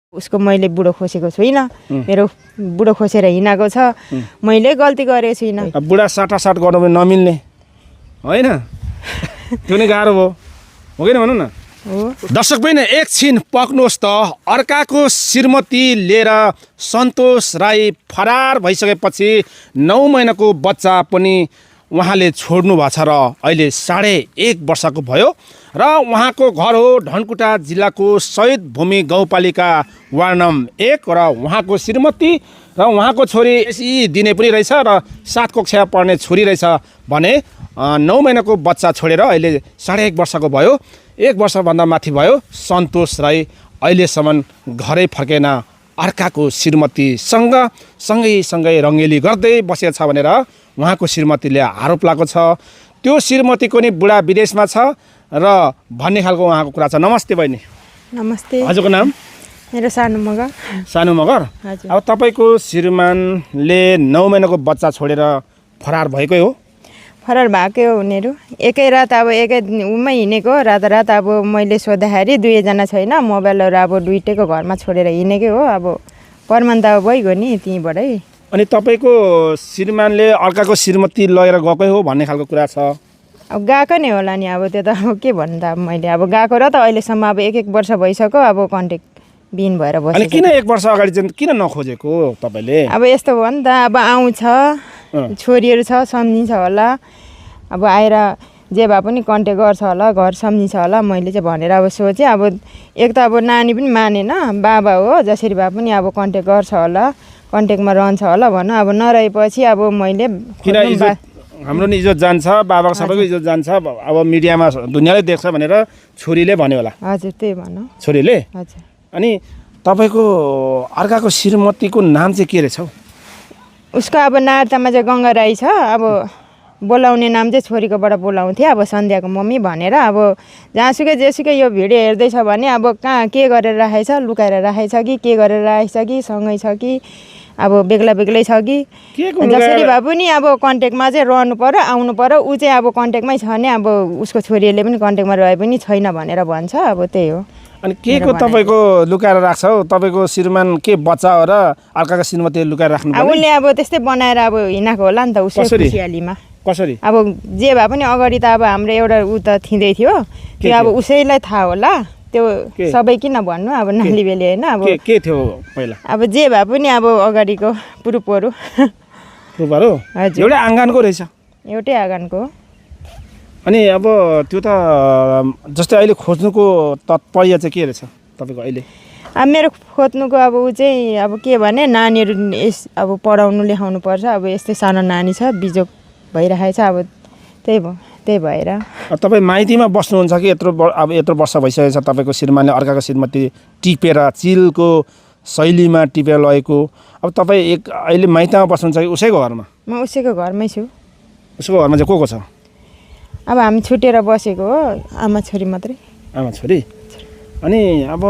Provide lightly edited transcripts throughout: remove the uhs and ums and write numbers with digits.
उसको मैले बुढो खोसेको छुइनँ, मेरो बुढो खोसेर हिँडाएको छ, मैले गल्ती गरेको छुइनँ। बुढा साटासाट गर्नु नमिल्ने होइन, त्यो नै गाह्रो भयो हो कि भनौँ न। दर्शक बहिनी एकछिन पक्नुहोस् त, अर्काको श्रीमती लिएर सन्तोष राई फरार भइसकेपछि 9 महिनाको बच्चा पनि उहाँले छोड्नु भएको छ र अहिले 1.5 वर्षको भयो र उहाँको घर हो धनकुटा जिल्लाको शहीद भूमि गाउँपालिका वार्ड नम्बर 1 र उहाँको श्रीमती र उहाँको छोरी यसै दिने पनि रहेछ र 7 कक्षा पढ्ने छोरी रहेछ भने 9 महिनाको बच्चा छोडेर अहिले 1.5 वर्षको भयो। 1 वर्षभन्दा माथि भयो सन्तोष राई अहिलेसम्म घरै फर्केन, अर्काको श्रीमतीसँग सँगै रङ्गेली गर्दै बसेको छ भनेर उहाँको श्रीमतीले आरोप लागेको छ। त्यो श्रीमतीको नि बुढा विदेशमा छ र भन्ने खालको उहाँको कुरा छ। नमस्ते बहिनी। नमस्ते। हजुरको नाम? मेरो सानो मगर। सानो मगर। अब तपाईँको श्रीमानले 9 महिनाको बच्चा छोडेर फरार भएकै हो? फरार भएकै हो उनीहरू। एकै रात अब एकै उमै हिँडेको, रात अब मैले सोद्धाखेरि 2 जना छैन, मोबाइलहरू अब दुइटैको घरमा छोडेर हिँडेकै हो। अब परमान त अब भइगयो नि त्यहीँबाटै। अनि तपाईँको श्रीमानले अर्काको श्रीमती लगेर गएकै हो भन्ने खालको कुरा छ। अब गएको नै होला नि, अब त्यो त अब के भन्नु त। अब मैले अब गएको र त अहिलेसम्म अब 1 वर्ष भइसक्यो, अब कन्ट्याक्ट बिन भएर बसेको। अनि किन 1 वर्ष अगाडि चाहिँ किन नखोजेको तपाईँले? अब यस्तो भयो नि त, अब आउँछ छोरीहरू छ, सम्झिन्छ होला, अब आएर जे भए पनि कन्ट्याक्ट गर्छ होला, घर सम्झिन्छ होला, मैले चाहिँ भनेर अब सोचेँ। अब एक त अब नानी पनि मानेन, बाबा हो जसरी भए पनि अब कन्ट्याक्ट गर्छ होला, कन्ट्याक्टमा रहन्छ होला भनौँ। अब नरहेपछि अब मैले हाम्रो नि इज्जत जान्छ, बाबाको सबैको इज्जत जान्छ, अब मिडियामा दुनियाँले देख्छ भनेर छोरीले भन्यो होला। हजुर त्यही भनौँ छोरीले। हजुर। अनि तपाईँको अर्काको श्रीमतीको नाम चाहिँ के रहेछ? उसको अब नार्तामा चाहिँ गङ्गा राई छ। अब बोलाउने नाम चाहिँ छोरीकोबाट बोलाउँथे, अब सन्ध्याको मम्मी भनेर। अब जहाँसुकै जेसुकै यो भिडियो हेर्दैछ भने अब कहाँ के गरेर राखेछ, लुकाएर राखेछ कि के गरेर राखेछ कि सँगै छ कि अब बेग्लै छ कि जसरी भए पनि अब कन्ट्याक्टमा चाहिँ रहनु पर्यो, आउनु पर्यो। ऊ चाहिँ अब कन्ट्याक्टमै छ भने अब उसको छोरीहरूले पनि कन्ट्याक्टमा रहे पनि छैन भनेर भन्छ। अब त्यही हो। अनि के को तपाईँको लुकाएर राख्छ हौ? तपाईँको श्रीमान के बच्चा हो र अर्काको श्रीमती लुकाएर राख्नु पर्यो? उसले अब त्यस्तै बनाएर अब हिँडाएको होला नि त उसको खुसियालीमा। कसरी? अब जे भए पनि अगाडि त अब हाम्रो एउटा ऊ त थिँदै थियो, त्यो अब उसैलाई थाहा होला। त्यो सबै किन भन्नु, अब नाली बेली होइन। अब के थियो पहिला? अब जे भए पनि अब अगाडिको प्रुफहरू। हजुर। एउटै आँगनको रहेछ? एउटै आँगनको। अनि अब त्यो त जस्तै अहिले खोज्नुको तात्पर्य चाहिँ के रहेछ तपाईँको अहिले? अब मेरो खोज्नुको अब ऊ चाहिँ अब के भने नानीहरू अब पढाउनु लेखाउनु पर्छ। अब यस्तै सानो नानी छ, बिजोग भइरहेको छ। अब त्यही भएर। तपाईँ माइतीमा बस्नुहुन्छ कि यत्रो वर्ष भइसकेको छ तपाईँको श्रीमानले अर्काको श्रीमती टिपेर चिलको शैलीमा टिपेर लगेको? अब तपाईँ अहिले माइतीमा बस्नुहुन्छ कि उसैको घरमा? म उसैको घरमै छु। उसको घरमा चाहिँ को छ? अब हामी छुटेर बसेको हो, आमा छोरी मात्रै। आमा छोरी। अनि अब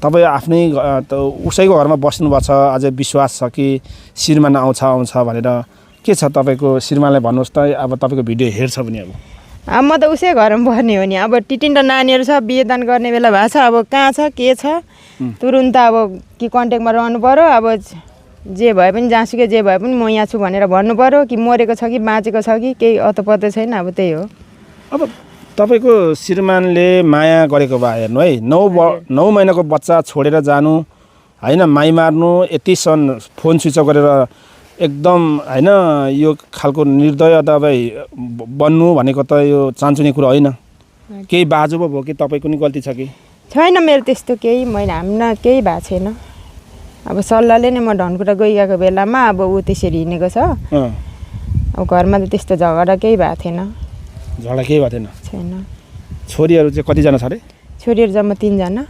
तपाईँ आफ्नै उसैको घरमा बस्नुभएको छ, अझै विश्वास छ कि श्रीमान आउँछ भनेर? के छ तपाईँको श्रीमानलाई भन्नुहोस् त, अब तपाईँको भिडियो हेर्छ भने? अब म त उसै घरमा बस्ने हो नि। अब टिटिन्टा नानीहरू छ, बिहेदान गर्ने बेला भएको छ। अब कहाँ छ के छ तुरुन्त अब कि कन्ट्याक्टमा रहनु पर्यो। अब जे भए पनि जहाँसुकै जे भए पनि म यहाँ छु भनेर भन्नु पर्यो, कि मरेको छ कि बाँचेको छ कि केही अत्तो छैन। अब त्यही हो। अब तपाईँको श्रीमानले माया गरेको भए हेर्नु है, 9 महिनाको बच्चा छोडेर जानु होइन, माइ मार्नु, यतिसम्म फोन स्विच अफ गरेर एकदम होइन, यो खालको निर्दय दबाई बन्नु भनेको त यो चान्चुने कुरो होइन। केही बाजु पो भयो कि तपाईँको नि गल्ती छ कि? छैन मेरो त्यस्तो केही, मैले हामीमा केही भएको छैन। अब सल्लाहले नै म धनकुटा गइरहेको बेलामा अब ऊ त्यसरी हिँडेको छ। अब घरमा त त्यस्तो झगडा केही भएको थिएन। झगडा केही भएको थिएन? छैन। छोरीहरू चाहिँ कतिजना छ अरे? छोरीहरू जम्मा 3 जना।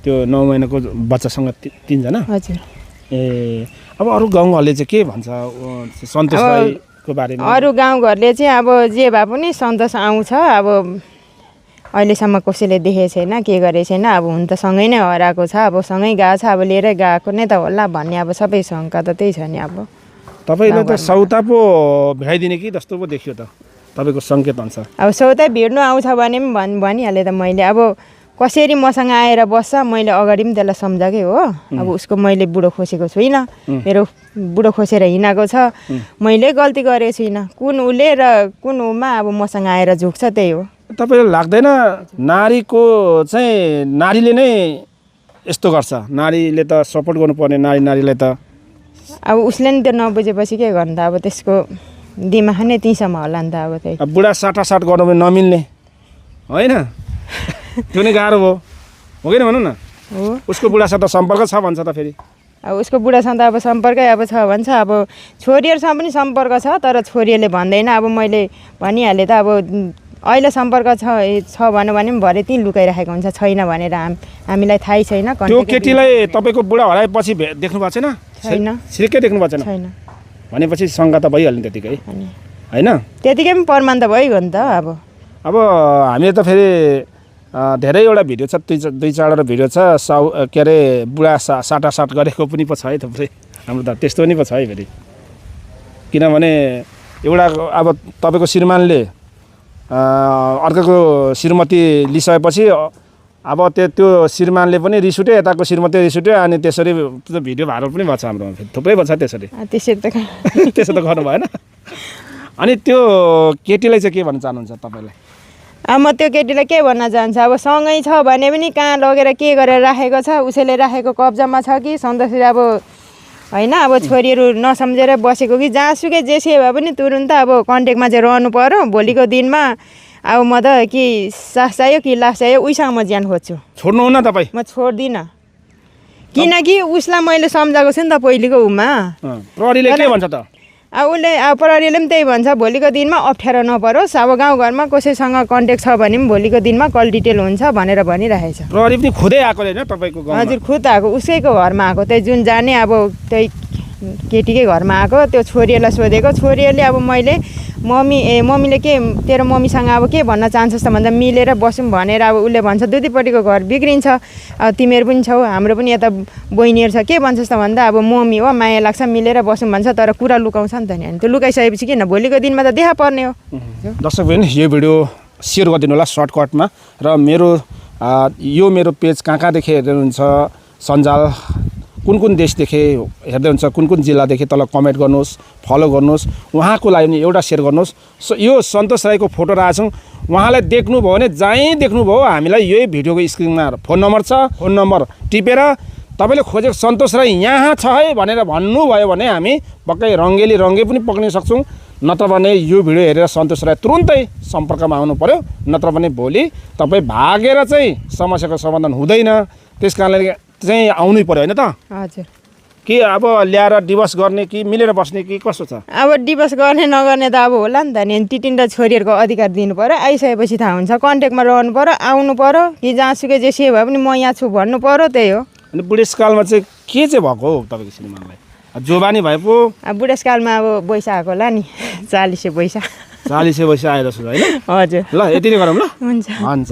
त्यो 9 महिनाको बच्चासँग 3 जना? हजुर। ए अब अरू गाउँघरले चाहिँ के भन्छ सन्तोष राईको बारेमा? अरू गाउँघरले चाहिँ अब जे भए पनि सन्तोष आउँछ। अब अहिलेसम्म कसैले देखेको छैन, के गरेको छैन। अब हुन त सँगै नै हराएको छ, अब सँगै गएको छ, अब लिएरै गएको नै त होला भन्ने अब सबै शङ्का त त्यही छ नि। अब तपाईँले त सौता पो भ्याइदिने कि जस्तो पो देखियो त तपाईँको सङ्केत अनुसार। अब सौता भिड्नु आउँछ भने पनि भनिहालेँ त मैले। अब कसरी मसँग आएर बस्छ मैले अगाडि पनि त्यसलाई सम्झाएकै हो अब उसको मैले बुढो खोसेको छुइनँ मेरो बुढो खोसेर हिँडाएको छ मैले गल्ती गरेको छुइनँ कुन उसले र कुन उमा अब मसँग आएर झुक्छ त्यही हो। तपाईँलाई लाग्दैन नारीको चाहिँ नारीले नै यस्तो गर्छ नारीले त सपोर्ट गर्नुपर्ने नारीलाई त अब उसले नि त्यो नबुझेपछि के गर्नु त अब त्यसको दिमाग नै त्यहीँसम्म होला नि त अब त्यही बुढा साटासाट गर्नु पनि नमिल्ने होइन त्यो नै गाह्रो भयो हो कि भनौँ न हो। उसको बुढासँग त सम्पर्क छ भन्छ त फेरि अब उसको बुढासँग त अब सम्पर्कै अब छ भन्छ अब छोरीहरूसँग पनि सम्पर्क छ तर छोरीहरूले भन्दैन अब मैले भनिहालेँ त अब अहिले सम्पर्क छ भन्यो भने पनि भरे त्यहीँ लुकाइराखेको हुन्छ छैन भनेर हामीलाई थाहै छैन। त्यो केटीलाई तपाईँको बुढा हराएपछि देख्नु भएको छैन? छैन सिर्कै देख्नु भएको छैन? छैन। भनेपछि शङ्का त भइहाल्यो त्यतिकै होइन? त्यतिकै पनि प्रमाण त भइगयो नि त अब हामीले त फेरि धेरैवटा भिडियो छ दुई चारवटा भिडियो छ के अरे बुढा साटासाट गरेको पनि पो छ है थुप्रै हाम्रो त त्यस्तो पनि पो छ है फेरि किनभने एउटा अब तपाईँको श्रीमानले अर्काको श्रीमती लिइसकेपछि अब त्यो श्रीमानले पनि रिस उठ्यो यताको श्रीमती रिस उठ्यो अनि त्यसरी भिडियो भाइरल पनि भएको छ हाम्रोमा थुप्रै भएको छ त्यसरी त्यसो त गर्नु भएन। अनि त्यो केटीलाई चाहिँ के भन्न चाहनुहुन्छ तपाईँलाई? अब म त्यो केटीलाई के भन्न चाहन्छु अब सँगै छ भने पनि कहाँ लगेर के गरेर राखेको छ उसैले राखेको कब्जामा छ कि सन्तोषी अब होइन अब छोरीहरू नसम्झेर बसेको कि जहाँसुकै जेसुकै भए पनि तुरुन्त अब कन्ट्याक्टमा चाहिँ रहनु पर्यो भोलिको दिनमा अब म त कि सास चाहियो कि लास चाहियो उहीसँग म ज्यान खोज्छु। छोड्नुहुन्न तपाईँ? म छोड्दिनँ किनकि उसलाई मैले सम्झाएको छु नि त पहिलेको उमा। प्रहरीले के भन्छ त? अब उसले अब प्रहरीले पनि त्यही भन्छ भोलिको दिनमा अप्ठ्यारो नपरोस् अब गाउँघरमा कसैसँग कन्ट्याक्ट छ भने पनि भोलिको दिनमा कल डिटेल हुन्छ भनेर भनिरहेछ। प्रहरी पनि खुदै आएको होइन तपाईँको गाउँमा? हजुर खुद आएको उसैको घरमा आएको त्यही जुन जाने अब त्यही केटीकै घरमा आएको त्यो छोरीहरूलाई सोधेको छोरीहरूले अब मैले मम्मीले के तेरो मम्मीसँग अब के भन्न चाहन्छस् त भन्दा मिलेर बसौँ भनेर अब उसले भन्छ दुधीपट्टिको घर बिग्रिन्छ अब तिमीहरू पनि छौ हाम्रो पनि यता बहिनीहरू छ के भन्छस् त भन्दा अब मम्मी हो माया लाग्छ मिलेर बसौँ भन्छ तर कुरा लुकाउँछ नि त नि अनि त्यो लुकाइसकेपछि किन भोलिको दिनमा त देखा पर्ने हो। दर्शक बहिनी यो भिडियो सेयर गरिदिनु होला सर्टकटमा र यो मेरो पेज कहाँ कहाँदेखि हेर्नुहुन्छ सञ्जाल कुन कुन देशदेखि हेर्दै हुन्छ कुन कुन जिल्लादेखि तल कमेन्ट गर्नुहोस् फलो गर्नुहोस् उहाँको लागि पनि एउटा सेयर गर्नुहोस्। यो सन्तोष राईको फोटो राखेको छौँ उहाँलाई देख्नुभयो भने जहीँ देख्नुभयो हामीलाई यही भिडियोको स्क्रिनमा फोन नम्बर छ फोन नम्बर टिपेर तपाईँले खोजेको सन्तोष राई यहाँ छ है भनेर भन्नुभयो भने हामी पक्कै रङ्गे पनि पक्रिन सक्छौँ नत्र भने यो भिडियो हेरेर सन्तोष राई तुरुन्तै सम्पर्कमा आउनु पर्यो नत्र भने भोलि तपाईँ भागेर चाहिँ समस्याको समाधान हुँदैन त्यस कारणले चाहिँ आउनै पर्यो होइन त? हजुर कि अब ल्याएर डिभोर्स गर्ने कि मिलेर बस्ने कि कस्तो छ? अब डिभोर्स गर्ने नगर्ने त अब होला नि त नि तिनवटा छोरीहरूको अधिकार दिनु पर्यो आइसकेपछि थाहा हुन्छ कन्ट्याक्टमा रहनु पर्यो आउनु पर्यो कि जहाँसुकै जेसुकै भए पनि म यहाँ छु भन्नु पर्यो त्यही हो। अनि बुढेसकालमा चाहिँ के चाहिँ भएको हो तपाईँको श्रीमानलाई जोबानी भए पो? अब बुढेसकालमा अब पैसा आएको होला नि 40 पैसा 40 पैसा आएर छु होइन? हजुर ल यति नै गरौँ ल हुन्छ हुन्छ।